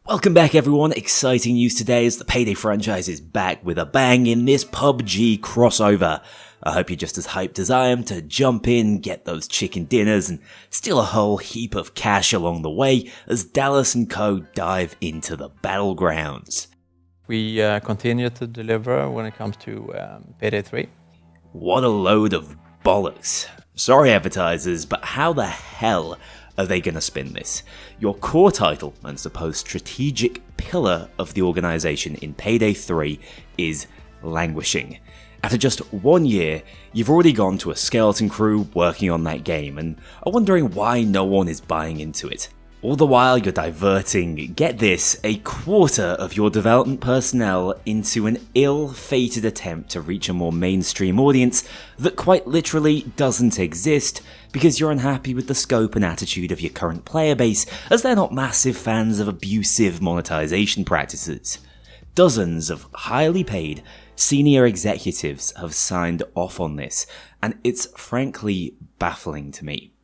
Welcome back everyone, exciting news today as the Payday franchise is back with a bang in this PUBG crossover. I hope you're just as hyped as I am to jump in, get those chicken dinners and steal a whole heap of cash along the way as Dallas and co dive into the battlegrounds. We continue to deliver when it comes to Payday 3. What a load of bollocks. Sorry advertisers, but how the hell are they going to spin this? Your core title and supposed strategic pillar of the organisation in Payday 3 is languishing. After just 1 year, you've already gone to a skeleton crew working on that game and are wondering why no one is buying into it. All the while you're diverting, get this, a quarter of your development personnel into an ill-fated attempt to reach a more mainstream audience that quite literally doesn't exist because you're unhappy with the scope and attitude of your current player base as they're not massive fans of abusive monetization practices. Dozens of highly paid senior executives have signed off on this, and it's frankly baffling to me.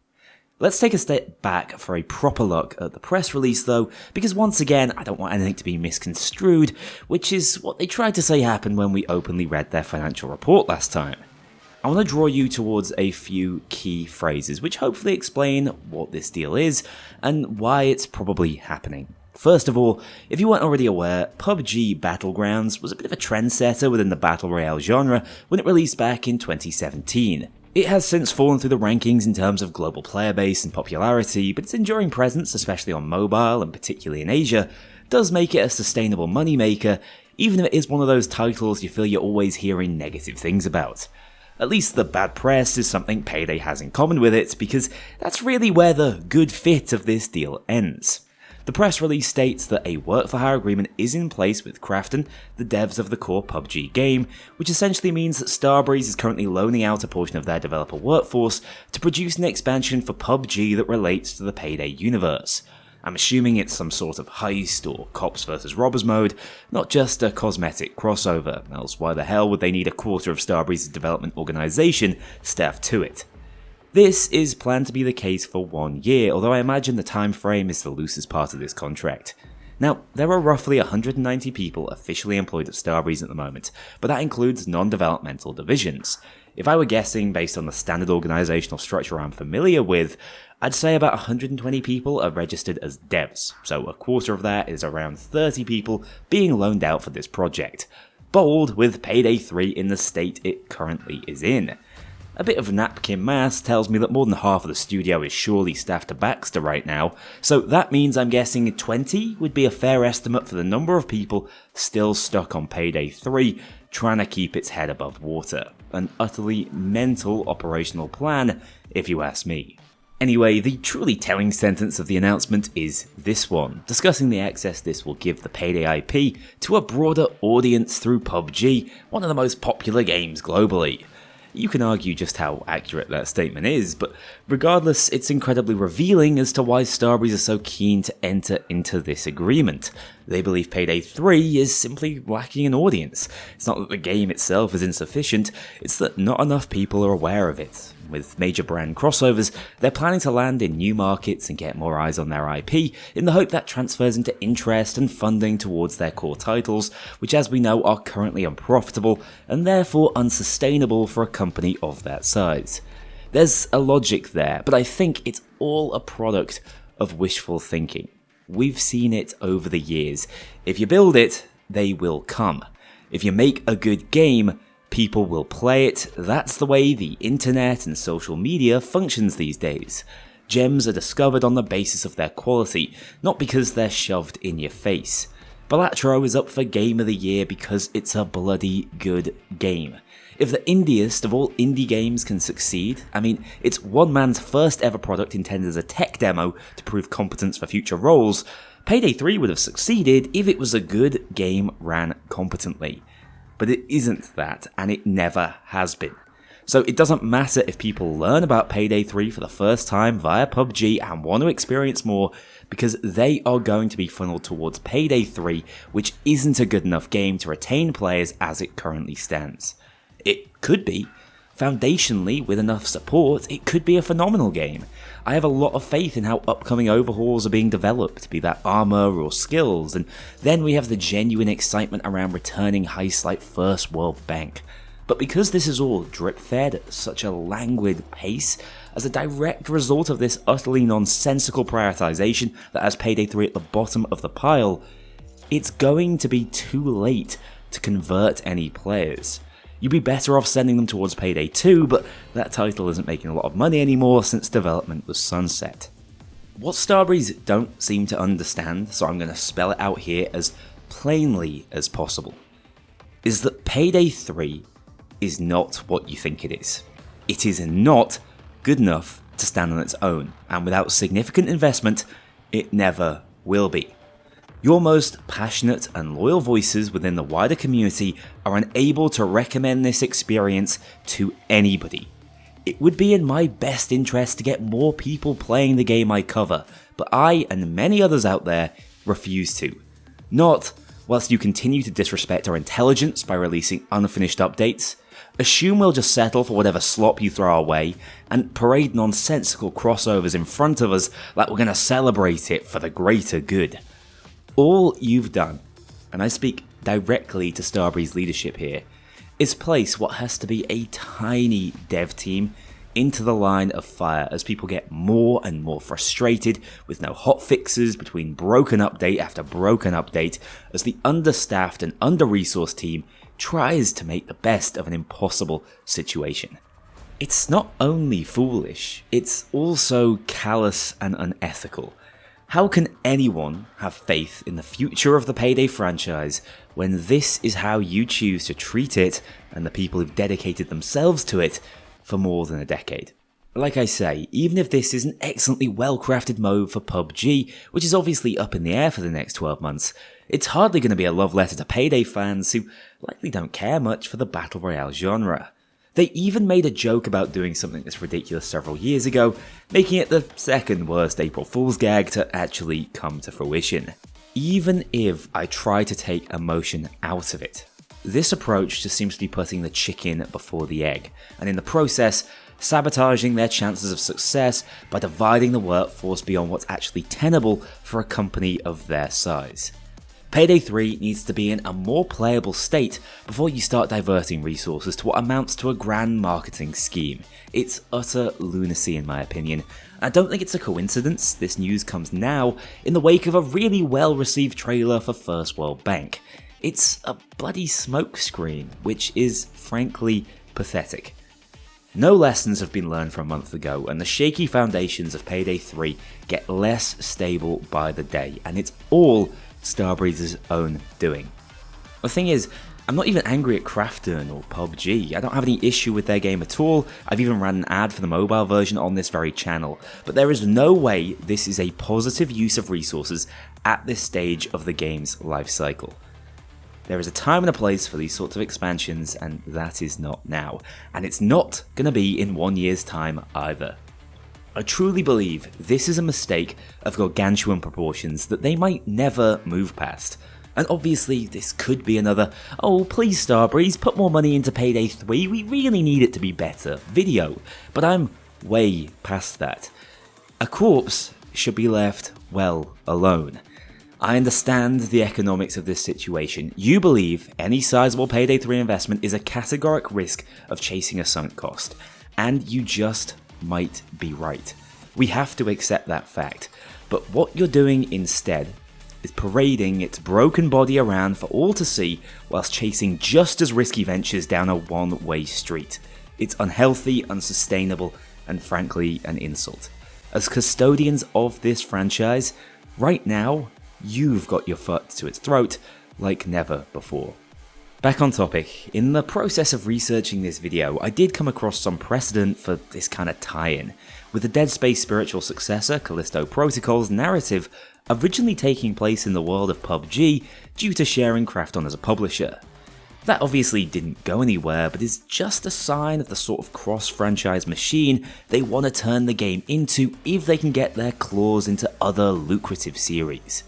Let's take a step back for a proper look at the press release though, because once again, I don't want anything to be misconstrued, which is what they tried to say happened when we openly read their financial report last time. I want to draw you towards a few key phrases, which hopefully explain what this deal is, and why it's probably happening. First of all, if you weren't already aware, PUBG Battlegrounds was a bit of a trendsetter within the Battle Royale genre when it released back in 2017. It has since fallen through the rankings in terms of global player base and popularity, but its enduring presence, especially on mobile and particularly in Asia, does make it a sustainable moneymaker, even if it is one of those titles you feel you're always hearing negative things about. At least the bad press is something Payday has in common with it, because that's really where the good fit of this deal ends. The press release states that a work-for-hire agreement is in place with Krafton, the devs of the core PUBG game, which essentially means that Starbreeze is currently loaning out a portion of their developer workforce to produce an expansion for PUBG that relates to the Payday universe. I'm assuming it's some sort of heist or cops versus robbers mode, not just a cosmetic crossover, else why the hell would they need a quarter of Starbreeze's development organisation staffed to it? This is planned to be the case for 1 year, although I imagine the time frame is the loosest part of this contract. Now, there are roughly 190 people officially employed at Starbreeze at the moment, but that includes non-developmental divisions. If I were guessing based on the standard organisational structure I'm familiar with, I'd say about 120 people are registered as devs, so a quarter of that is around 30 people being loaned out for this project. Bold with Payday 3 in the state it currently is in. A bit of napkin maths tells me that more than half of the studio is surely staffed to Baxter right now, so that means I'm guessing 20 would be a fair estimate for the number of people still stuck on Payday 3 trying to keep its head above water. An utterly mental operational plan, if you ask me. Anyway, the truly telling sentence of the announcement is this one, discussing the access this will give the Payday IP to a broader audience through PUBG, one of the most popular games globally. You can argue just how accurate that statement is, but regardless, it's incredibly revealing as to why Starbreeze is so keen to enter into this agreement. They believe Payday 3 is simply lacking an audience. It's not that the game itself is insufficient, it's that not enough people are aware of it. With major brand crossovers, they're planning to land in new markets and get more eyes on their IP in the hope that transfers into interest and funding towards their core titles, which as we know are currently unprofitable and therefore unsustainable for a company of that size. There's a logic there, but I think it's all a product of wishful thinking. We've seen it over the years. If you build it, they will come. If you make a good game, people will play it. That's the way the internet and social media functions these days. Gems are discovered on the basis of their quality, not because they're shoved in your face. Balatro is up for Game of the Year because it's a bloody good game. If the indiest of all indie games can succeed, I mean, it's one man's first ever product intended as a tech demo to prove competence for future roles, Payday 3 would have succeeded if it was a good game ran competently. But it isn't that, and it never has been. So it doesn't matter if people learn about Payday 3 for the first time via PUBG and want to experience more, because they are going to be funneled towards Payday 3, which isn't a good enough game to retain players as it currently stands. It could be, Foundationally, with enough support, it could be a phenomenal game. I have a lot of faith in how upcoming overhauls are being developed, be that armor or skills, and then we have the genuine excitement around returning heists like First World Bank. But because this is all drip-fed at such a languid pace, as a direct result of this utterly nonsensical prioritization that has Payday 3 at the bottom of the pile, it's going to be too late to convert any players. You'd be better off sending them towards Payday 2, but that title isn't making a lot of money anymore since development was sunset. What Starbreeze don't seem to understand, so I'm going to spell it out here as plainly as possible, is that Payday 3 is not what you think it is. It is not good enough to stand on its own, and without significant investment, it never will be. Your most passionate and loyal voices within the wider community are unable to recommend this experience to anybody. It would be in my best interest to get more people playing the game I cover, but I and many others out there refuse to. Not whilst you continue to disrespect our intelligence by releasing unfinished updates, assume we'll just settle for whatever slop you throw our way, and parade nonsensical crossovers in front of us like we're going to celebrate it for the greater good. All you've done, and I speak directly to Starbreeze leadership here, is place what has to be a tiny dev team into the line of fire as people get more and more frustrated with no hotfixes between broken update after broken update as the understaffed and under-resourced team tries to make the best of an impossible situation. It's not only foolish, it's also callous and unethical. How can anyone have faith in the future of the Payday franchise when this is how you choose to treat it and the people who've dedicated themselves to it for more than a decade? Like I say, even if this is an excellently well-crafted mode for PUBG, which is obviously up in the air for the next 12 months, it's hardly going to be a love letter to Payday fans who likely don't care much for the Battle Royale genre. They even made a joke about doing something this ridiculous several years ago, making it the second worst April Fool's gag to actually come to fruition. Even if I try to take emotion out of it, this approach just seems to be putting the chicken before the egg, and in the process, sabotaging their chances of success by dividing the workforce beyond what's actually tenable for a company of their size. Payday 3 needs to be in a more playable state before you start diverting resources to what amounts to a grand marketing scheme. It's utter lunacy in my opinion. I don't think it's a coincidence this news comes now in the wake of a really well received trailer for First World Bank. It's a bloody smokescreen, which is frankly pathetic. No lessons have been learned from a month ago, and the shaky foundations of Payday 3 get less stable by the day, and it's all Starbreeze's own doing. The thing is, I'm not even angry at Krafton or PUBG. I don't have any issue with their game at all. I've even ran an ad for the mobile version on this very channel. But there is no way this is a positive use of resources at this stage of the game's life cycle. There is a time and a place for these sorts of expansions, and that is not now. And it's not going to be in 1 year's time either. I truly believe this is a mistake of gargantuan proportions that they might never move past. And obviously this could be another, "Oh please Starbreeze, put more money into Payday 3, we really need it to be better" video, but I'm way past that. A corpse should be left well alone. I understand the economics of this situation. You believe any sizable Payday 3 investment is a categoric risk of chasing a sunk cost, and you just might be right. We have to accept that fact, but what you're doing instead is parading its broken body around for all to see whilst chasing just as risky ventures down a one-way street. It's unhealthy, unsustainable, and frankly an insult. As custodians of this franchise, right now, you've got your foot to its throat like never before. Back on topic, in the process of researching this video, I did come across some precedent for this kind of tie-in, with the Dead Space spiritual successor, Callisto Protocol's narrative originally taking place in the world of PUBG due to sharing Krafton as a publisher. That obviously didn't go anywhere, but is just a sign of the sort of cross-franchise machine they want to turn the game into if they can get their claws into other lucrative series.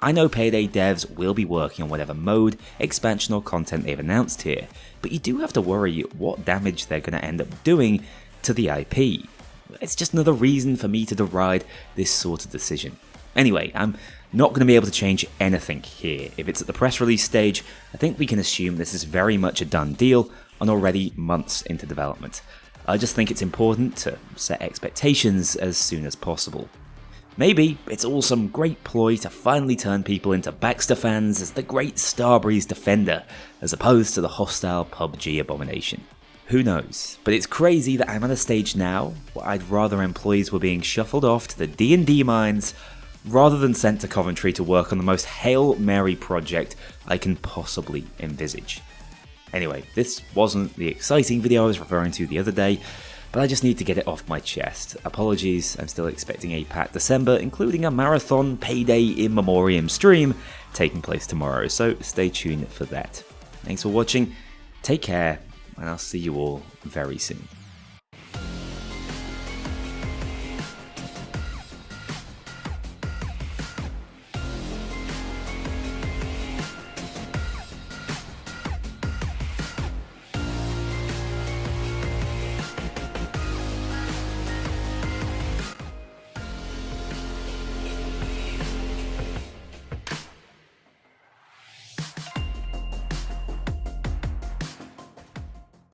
I know Payday devs will be working on whatever mode, expansion or content they've announced here, but you do have to worry what damage they're going to end up doing to the IP. It's just another reason for me to deride this sort of decision. Anyway, I'm not going to be able to change anything here. If it's at the press release stage, I think we can assume this is very much a done deal and already months into development. I just think it's important to set expectations as soon as possible. Maybe it's all some great ploy to finally turn people into Baxter fans as the great Starbreeze defender, as opposed to the hostile PUBG abomination. Who knows, but it's crazy that I'm at a stage now where I'd rather employees were being shuffled off to the D&D mines rather than sent to Coventry to work on the most Hail Mary project I can possibly envisage. Anyway, this wasn't the exciting video I was referring to the other day, but I just need to get it off my chest. Apologies, I'm still expecting a packed December, including a marathon Payday in memoriam stream taking place tomorrow, so stay tuned for that. Thanks for watching, take care, and I'll see you all very soon.